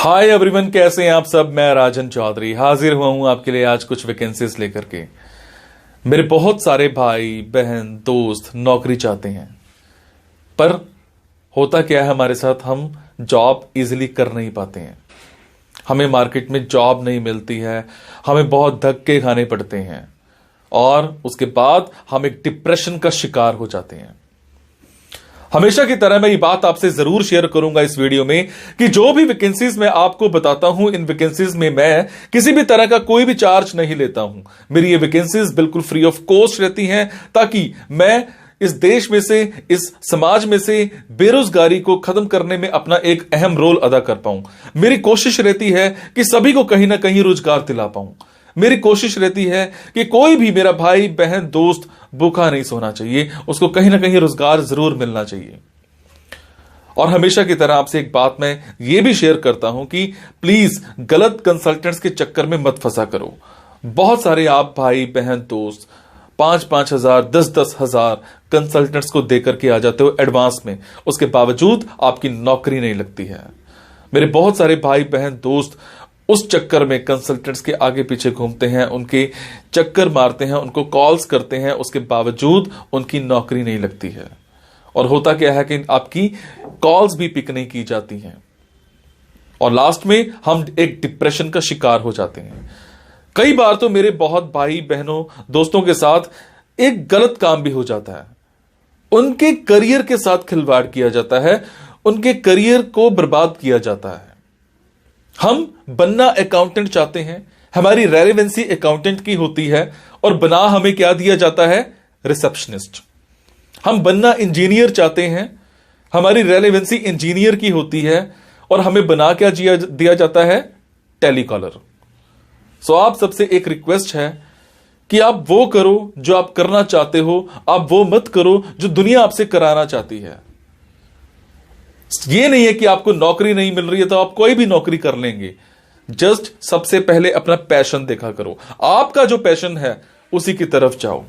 Hi everyone, कैसे हैं आप सब। मैं राजन चौधरी हाजिर हुआ हूं आपके लिए आज कुछ वैकेंसीज लेकर के। मेरे बहुत सारे भाई बहन दोस्त नौकरी चाहते हैं, पर होता क्या है हमारे साथ, हम जॉब इजीली कर नहीं पाते हैं। हमें मार्केट में जॉब नहीं मिलती है, हमें बहुत धक्के खाने पड़ते हैं और उसके बाद हम एक डिप्रेशन का शिकार हो जाते हैं। हमेशा की तरह मैं ये बात आपसे जरूर शेयर करूंगा इस वीडियो में कि जो भी वैकेंसीज मैं आपको बताता हूं, इन वैकेंसीज में मैं किसी भी तरह का कोई भी चार्ज नहीं लेता हूं। मेरी ये वैकेंसीज बिल्कुल फ्री ऑफ कॉस्ट रहती हैं, ताकि मैं इस देश में से, इस समाज में से बेरोजगारी को खत्म करने में अपना एक अहम रोल अदा कर पाऊं। मेरी कोशिश रहती है कि सभी को कहीं ना कहीं रोजगार दिला पाऊं। मेरी कोशिश रहती है कि कोई भी मेरा भाई बहन दोस्त भूखा नहीं सोना चाहिए, उसको कहीं ना कहीं रोजगार जरूर मिलना चाहिए। और हमेशा की तरह आपसे एक बात मैं ये भी शेयर करता हूं कि प्लीज गलत कंसल्टेंट्स के चक्कर में मत फंसा करो। बहुत सारे आप भाई बहन दोस्त 5-5 हजार 10-10 हजार कंसल्टेंट्स को देकर के आ जाते हो एडवांस में, उसके बावजूद आपकी नौकरी नहीं लगती है। मेरे बहुत सारे भाई बहन दोस्त उस चक्कर में कंसल्टेंट्स के आगे पीछे घूमते हैं, उनके चक्कर मारते हैं, उनको कॉल्स करते हैं, उसके बावजूद उनकी नौकरी नहीं लगती है। और होता क्या है कि आपकी कॉल्स भी पिक नहीं की जाती हैं और लास्ट में हम एक डिप्रेशन का शिकार हो जाते हैं। कई बार तो मेरे बहुत भाई बहनों दोस्तों के साथ एक गलत काम भी हो जाता है, उनके करियर के साथ खिलवाड़ किया जाता है, उनके करियर को बर्बाद किया जाता है। हम बनना अकाउंटेंट चाहते हैं, हमारी रेलेवेंसी अकाउंटेंट की होती है और बना हमें क्या दिया जाता है, रिसेप्शनिस्ट। हम बनना इंजीनियर चाहते हैं, हमारी रेलेवेंसी इंजीनियर की होती है और हमें बना क्या दिया जाता है, टेलीकॉलर। सो आप सबसे एक रिक्वेस्ट है कि आप वो करो जो आप करना चाहते हो, आप वो मत करो जो दुनिया आपसे कराना चाहती है। ये नहीं है कि आपको नौकरी नहीं मिल रही है तो आप कोई भी नौकरी कर लेंगे। जस्ट सबसे पहले अपना पैशन देखा करो, आपका जो पैशन है उसी की तरफ जाओ।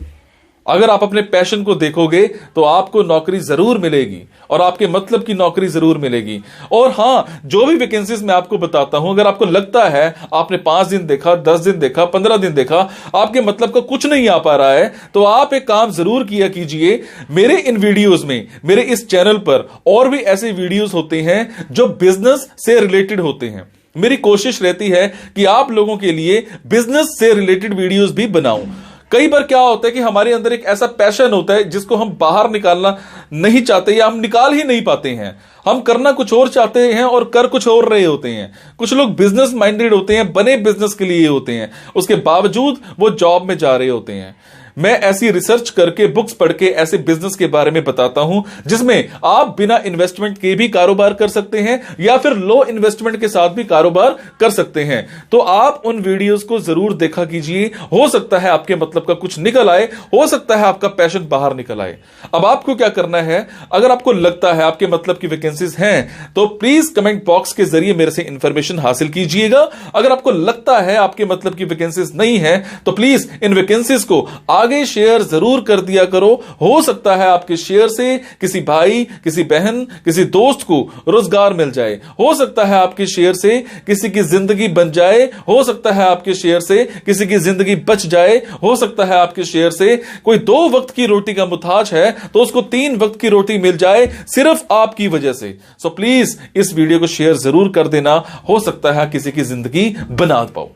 अगर आप अपने पैशन को देखोगे तो आपको नौकरी जरूर मिलेगी और आपके मतलब की नौकरी जरूर मिलेगी। और हां, जो भी वैकेंसीज मैं आपको बताता हूं, अगर आपको लगता है आपने 5 दिन देखा, 10 दिन देखा, 15 दिन देखा, आपके मतलब का कुछ नहीं आ पा रहा है, तो आप एक काम जरूर किया कीजिए। मेरे इन वीडियोस में, मेरे इस चैनल पर और भी ऐसे वीडियोस होते हैं जो बिजनेस से रिलेटेड होते हैं। मेरी कोशिश रहती है कि आप लोगों के लिए बिजनेस से रिलेटेड वीडियोस भी बनाऊं। कई बार क्या होता है कि हमारे अंदर एक ऐसा पैशन होता है जिसको हम बाहर निकालना नहीं चाहते या हम निकाल ही नहीं पाते हैं। हम करना कुछ और चाहते हैं और कर कुछ और रहे होते हैं। कुछ लोग बिजनेस माइंडेड होते हैं, बने बिजनेस के लिए होते हैं, उसके बावजूद वो जॉब में जा रहे होते हैं। मैं ऐसी रिसर्च करके, बुक्स पढ़ के ऐसे बिजनेस के बारे में बताता हूं जिसमें आप बिना इन्वेस्टमेंट के भी कारोबार कर सकते हैं या फिर लो इन्वेस्टमेंट के साथ भी कारोबार कर सकते हैं। तो आप उन वीडियोस को जरूर देखा कीजिए, हो सकता है आपके मतलब का कुछ निकल आए, हो सकता है आपका पैशन बाहर निकल आए। अब आपको क्या करना है, अगर आपको लगता है आपके मतलब की वैकेंसीज हैं तो प्लीज कमेंट बॉक्स के जरिए मेरे से इंफॉर्मेशन हासिल कीजिएगा। अगर आपको लगता है आपके मतलब की वैकेंसीज नहीं है तो प्लीज इन वैकेंसीज को आगे शेयर जरूर कर दिया करो। हो सकता है आपके शेयर से किसी भाई, किसी बहन, किसी दोस्त को रोजगार मिल जाए। हो सकता है आपके शेयर से किसी की जिंदगी बन जाए। हो सकता है आपके शेयर से किसी की जिंदगी बच जाए। हो सकता है आपके शेयर से कोई 2 वक्त की रोटी का मुताज है तो उसको 3 वक्त की रोटी मिल जाए, सिर्फ आपकी वजह से। सो प्लीज इस वीडियो को शेयर जरूर कर देना। हो सकता है किसी की जिंदगी बना पाओ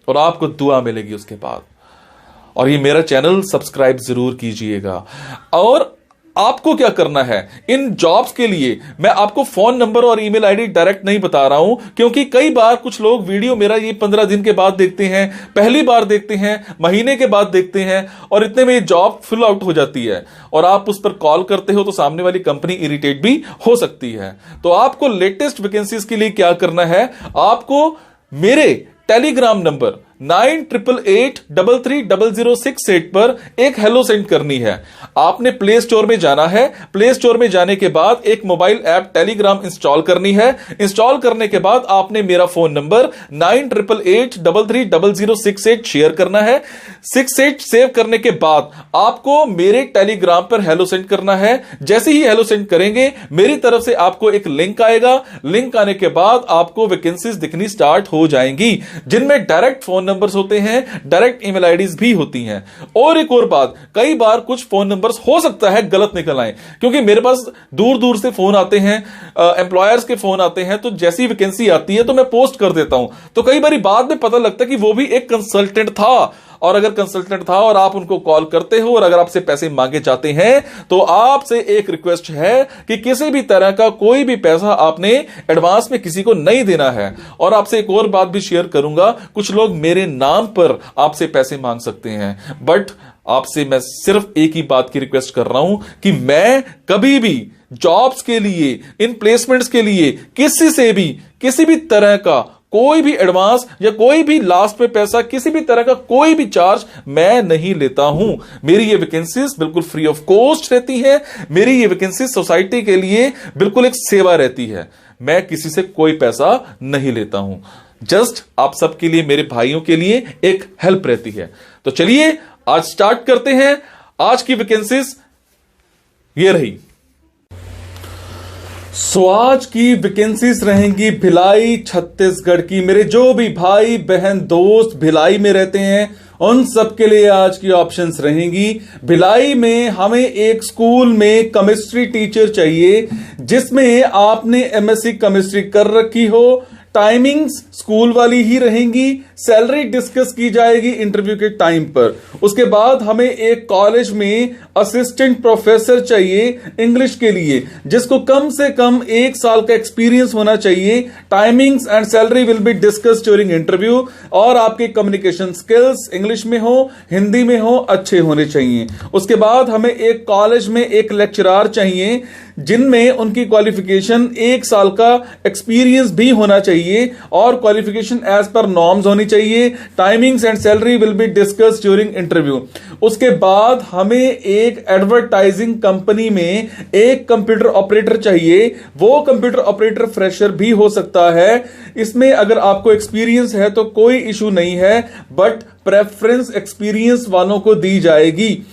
और आपको दुआ मिलेगी उसके बाद। और ये मेरा चैनल सब्सक्राइब जरूर कीजिएगा। और आपको क्या करना है, इन जॉब्स के लिए मैं आपको फोन नंबर और ईमेल आईडी डायरेक्ट नहीं बता रहा हूं, क्योंकि कई बार कुछ लोग वीडियो मेरा ये 15 दिन के बाद देखते हैं, पहली बार देखते हैं, महीने के बाद देखते हैं और इतने में ये जॉब फिल आउट हो जाती है और आप उस पर कॉल करते हो तो सामने वाली कंपनी इरिटेट भी हो सकती है। तो आपको लेटेस्ट वैकेंसीज के लिए क्या करना है, आपको मेरे टेलीग्राम नंबर 9888330068 पर एक हेलो सेंड करनी है। आपने प्ले स्टोर में जाना है, प्ले स्टोर में जाने के बाद एक मोबाइल ऐप टेलीग्राम इंस्टॉल करनी है। इंस्टॉल करने के बाद आपने मेरा फोन नंबर 9888330068 शेयर करना है। 68 सेव करने के बाद आपको मेरे टेलीग्राम पर हेलो सेंड करना है। जैसे ही हेलो सेंड करेंगे मेरी तरफ से आपको एक लिंक आएगा। लिंक आने के बाद आपको वैकेंसीज दिखनी स्टार्ट हो जाएंगी, जिनमें डायरेक्ट फोन नंबर्स होते हैं, डायरेक्ट ईमेल आईडीज भी होती हैं। और एक और बात, कई बार कुछ फोन नंबर्स हो सकता है गलत निकल आए, क्योंकि मेरे पास दूर दूर से फोन आते हैं, एम्प्लॉयर्स के फोन आते हैं, तो जैसी वैकेंसी आती है तो मैं पोस्ट कर देता हूं। तो कई बार बाद में पता लगता है कि वो भी एक कंसल्टेंट था, और अगर कंसल्टेंट था और आप उनको कॉल करते हो और अगर आपसे पैसे मांगे जाते हैं, तो आपसे एक रिक्वेस्ट है कि किसी भी तरह का कोई भी पैसा आपने एडवांस में किसी को नहीं देना है। और आपसे एक और बात भी शेयर करूंगा, कुछ लोग मेरे नाम पर आपसे पैसे मांग सकते हैं, बट आपसे मैं सिर्फ एक ही बात की रिक्वेस्ट कर रहा हूं कि मैं कभी भी जॉब्स के लिए, इन प्लेसमेंट्स के लिए किसी से भी किसी भी तरह का कोई भी एडवांस या कोई भी लास्ट में पैसा, किसी भी तरह का कोई भी चार्ज मैं नहीं लेता हूं। मेरी ये वैकेंसीज बिल्कुल फ्री ऑफ कॉस्ट रहती है। मेरी ये वैकेंसीज सोसाइटी के लिए बिल्कुल एक सेवा रहती है। मैं किसी से कोई पैसा नहीं लेता हूं, जस्ट आप सबके लिए, मेरे भाइयों के लिए एक हेल्प रहती है। तो चलिए आज स्टार्ट करते हैं। आज की वैकेंसीज ये रही। आज की वैकेंसीज रहेंगी भिलाई छत्तीसगढ़ की। मेरे जो भी भाई बहन दोस्त भिलाई में रहते हैं उन सबके लिए आज की ऑप्शंस रहेंगी। भिलाई में हमें एक स्कूल में केमिस्ट्री टीचर चाहिए, जिसमें आपने एमएससी केमिस्ट्री कर रखी हो। टाइमिंग्स स्कूल वाली ही रहेंगी। सैलरी डिस्कस की जाएगी इंटरव्यू के टाइम पर। उसके बाद हमें एक कॉलेज में असिस्टेंट प्रोफेसर चाहिए इंग्लिश के लिए, जिसको कम से कम 1 साल का एक्सपीरियंस होना चाहिए। Timings and salary will be discuss during interview. और आपके कम्युनिकेशन स्किल्स इंग्लिश में हो, हिंदी में हो, अच्छे होने चाहिए। उसके बाद हमें एक कॉलेज में एक लेक्चरर चाहिए, जिनमें उनकी क्वालिफिकेशन 1 साल का एक्सपीरियंस भी होना चाहिए और क्वालिफिकेशन एज पर नॉर्म्स होनी चाहिए। Timings and salary will be discussed during interview. उसके बाद हमें एक एडवर्टाइजिंग कंपनी में एक कंप्यूटर ऑपरेटर चाहिए। वो कंप्यूटर ऑपरेटर फ्रेशर भी हो सकता है। इसमें अगर आपको एक्सपीरियंस है तो कोई इशू नहीं है, बट प्रेफरेंस एक्सपीरियंस वालों को दी जाएगी।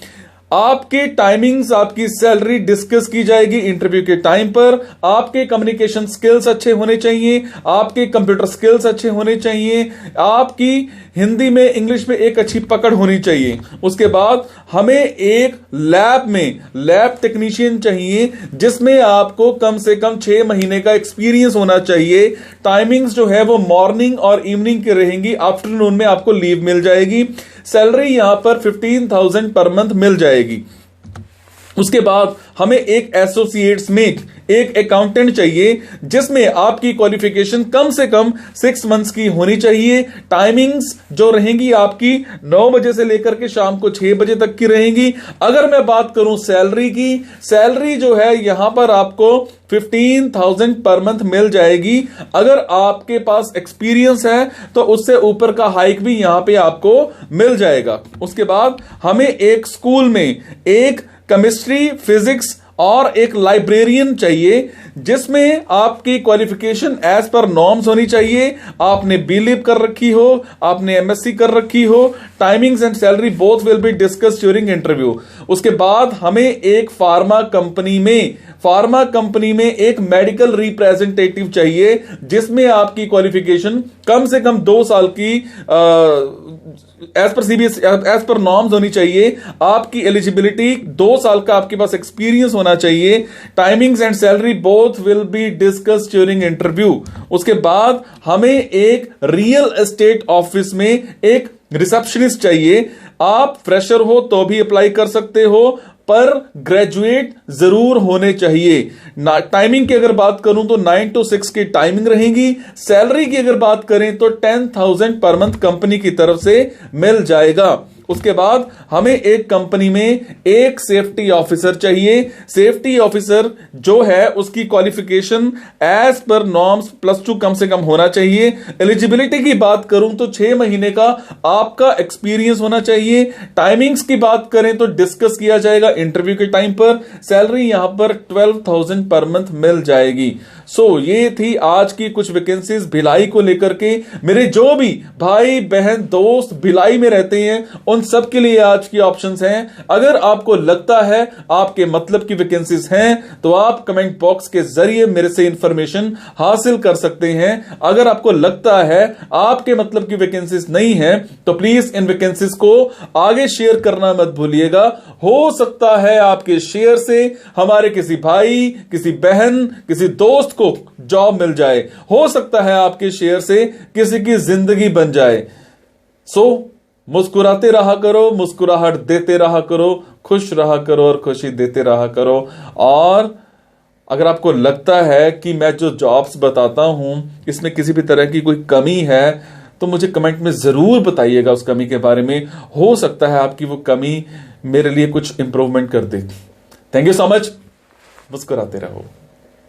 आपके टाइमिंग्स, आपकी सैलरी डिस्कस की जाएगी इंटरव्यू के टाइम पर। आपके कम्युनिकेशन स्किल्स अच्छे होने चाहिए, आपके कंप्यूटर स्किल्स अच्छे होने चाहिए, आपकी हिंदी में इंग्लिश में एक अच्छी पकड़ होनी चाहिए। उसके बाद हमें एक लैब में लैब टेक्नीशियन चाहिए, जिसमें आपको कम से कम 6 महीने का एक्सपीरियंस होना चाहिए। टाइमिंग्स जो है वो मॉर्निंग और इवनिंग की रहेंगी, आफ्टरनून में आपको लीव मिल जाएगी। सैलरी यहां पर 15,000 पर मंथ मिल जाएगी। उसके बाद हमें एक एसोसिएट्स में एक अकाउंटेंट चाहिए, जिसमें आपकी क्वालिफिकेशन कम से कम 6 मंथ्स की होनी चाहिए। टाइमिंग्स जो रहेंगी आपकी 9 बजे से लेकर के शाम को 6 बजे तक की रहेंगी। अगर मैं बात करूं सैलरी की, सैलरी जो है यहां पर आपको 15,000 पर मंथ मिल जाएगी। अगर आपके पास एक्सपीरियंस है तो उससे ऊपर का हाइक भी यहां पे आपको मिल जाएगा। उसके बाद हमें एक स्कूल में एक केमिस्ट्री, फिजिक्स और एक लाइब्रेरियन चाहिए, जिसमें आपकी क्वालिफिकेशन एज पर नॉर्म्स होनी चाहिए। आपने बीलिप कर रखी हो, आपने एमएससी कर रखी हो। Timings and salary both will be discussed during interview. उसके बाद हमें एक फार्मा कंपनी में एक मेडिकल रिप्रेजेंटेटिव चाहिए, जिसमें आपकी क्वालिफिकेशन कम से कम 2 साल की as per CBS as per norms होनी चाहिए। आपकी एलिजिबिलिटी 2 साल का आपके पास एक्सपीरियंस होना चाहिए। Timings and salary both will be discussed during interview. उसके बाद हमें एक रियल एस्टेट ऑफिस में एक रिसेप्शनिस्ट चाहिए। आप फ्रेशर हो तो भी अप्लाई कर सकते हो, पर ग्रेजुएट जरूर होने चाहिए। टाइमिंग की अगर बात करूं तो 9 to 6 की टाइमिंग रहेगी। सैलरी की अगर बात करें तो 10,000 पर मंथ कंपनी की तरफ से मिल जाएगा। उसके बाद हमें एक कंपनी में एक सेफ्टी ऑफिसर चाहिए। सेफ्टी ऑफिसर जो है उसकी क्वालिफिकेशन एज पर नॉर्म्स +2 कम से कम होना चाहिए। एलिजिबिलिटी की बात करूं तो 6 महीने का आपका एक्सपीरियंस होना चाहिए। टाइमिंग्स की बात करें तो डिस्कस किया जाएगा इंटरव्यू के टाइम पर। सैलरी यहां पर 12,000 पर मंथ मिल जाएगी। ये थी आज की कुछ वैकेंसीज भिलाई को लेकर के। मेरे जो भी भाई बहन दोस्त भिलाई में रहते हैं उन सब के लिए आज की ऑप्शंस हैं। अगर आपको लगता है आपके मतलब की वैकेंसीज हैं तो आप कमेंट बॉक्स के जरिए मेरे से इंफॉर्मेशन हासिल कर सकते हैं। अगर आपको लगता है आपके मतलब की वैकेंसीज नहीं है तो प्लीज इन वैकेंसीज को आगे शेयर करना मत भूलिएगा। हो सकता है आपके शेयर से हमारे किसी भाई, किसी बहन, किसी दोस्त को जॉब मिल जाए। हो सकता है आपके शेयर से किसी की जिंदगी बन जाए। मुस्कुराते रहा करो, मुस्कुराहट देते रहा करो, खुश रहा करो और खुशी देते रहा करो। और अगर आपको लगता है कि मैं जो जॉब्स बताता हूं इसमें किसी भी तरह की कोई कमी है तो मुझे कमेंट में जरूर बताइएगा उस कमी के बारे में। हो सकता है आपकी वो कमी मेरे लिए कुछ इंप्रूवमेंट कर दे। Thank you so much. मुस्कुराते रहो।